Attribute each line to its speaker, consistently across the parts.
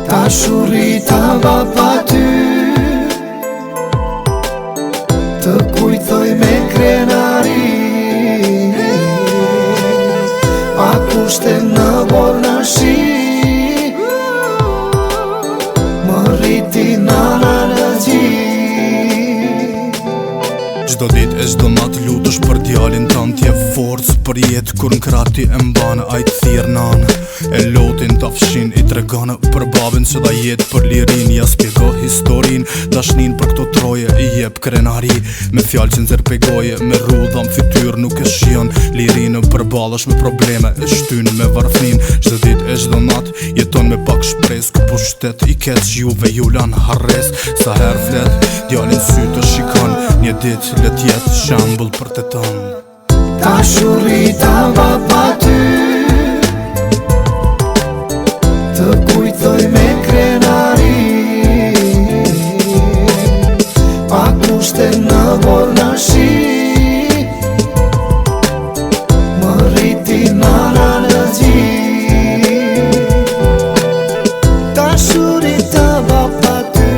Speaker 1: Dashurita va pa ty, të kujtoj me krenari, pa kushte në borë në shi, më rriti nana në gji.
Speaker 2: Gjdo dit e gjdo nat lutesh për djalin tan, t'je forcë për jetë kur n'krati e mbanë, a i t'thirë nanë e lotin t'afshin, i treganë për babin që da jetë për lirin, ja spjego historin, dashnin për këto troje i jep krenari, me fjallë që nxer pegoje, me rrudha m'fytyr nuk e shion, lirin për balësh me probleme, e shtyn me varfnin. Gjdo dit e gjdo nat jeton me pak shpres, këpo shtet i keq juve julan harres, sa her flet djalin sy të shikon, një dit let jetë shambull për të tonë.
Speaker 1: Dashurita va pa ty, të kujtoj me krenari, pa kushte në borë në shi, më rriti nana në gji. Dashurita va pa ty,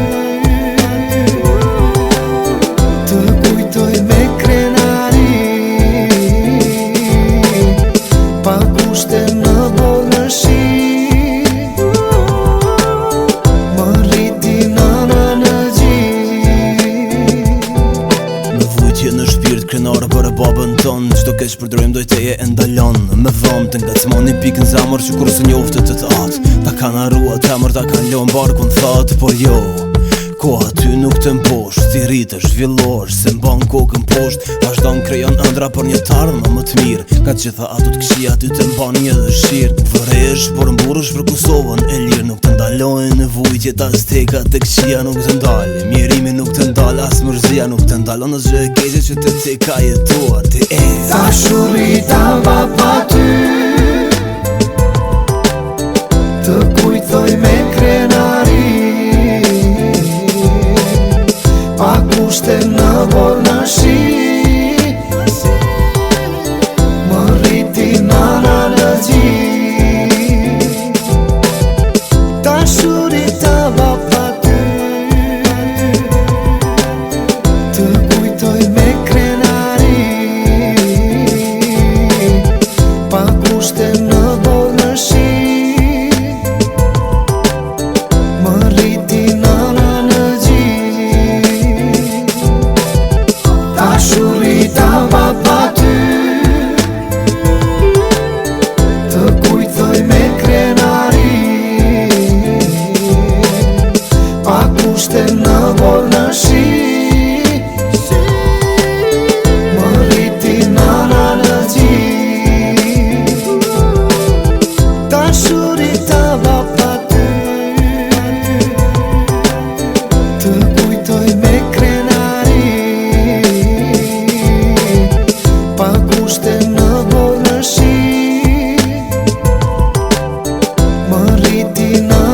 Speaker 1: të kujtoj me krenari, pa kushte në borë në shi, më rriti nana në gji.
Speaker 3: Me vujtje në shpirt krenare për e babën ton, qdo keq përdrojmë doj teje e ndalon. Me dhëm të nga cmoni pikën zamër që kur së njofte të të atë, ta kanë arrua temër, ta kanë lon barkun thatë, por jo koha ty nuk të mposht, si rritësh, zhvillosh, se mban kokën posht, vazhdon krejon ëndra për një tarmë më të mirë, ka gjitha ato të këshia ty të mban një dëshirë. Vëresh, por mburësh për Kosovën e lirë, nuk të ndalojnë në vujtje, ta steka të këshia nuk të ndalë, mjerimi nuk të ndalë, as mërzia nuk të ndalë, në zhë e keqe që të te ka jetuar, ti e.
Speaker 1: Dashurita va pa ty, të kujtoj me krenari, pa kushte në borë në shi, më rriti nana në gji. Dashurita va pa ty, të kujtoj me krenari, pa kushte në borë në shi, më rriti nana në gji. Dashurita va pa ty, të kujtoj me krenari, pa kushte në borë në shi, më rriti nana në gji. Dashurita va pa ty, të kujtoj me krenari, pa kushte në borë në shi, më rriti nana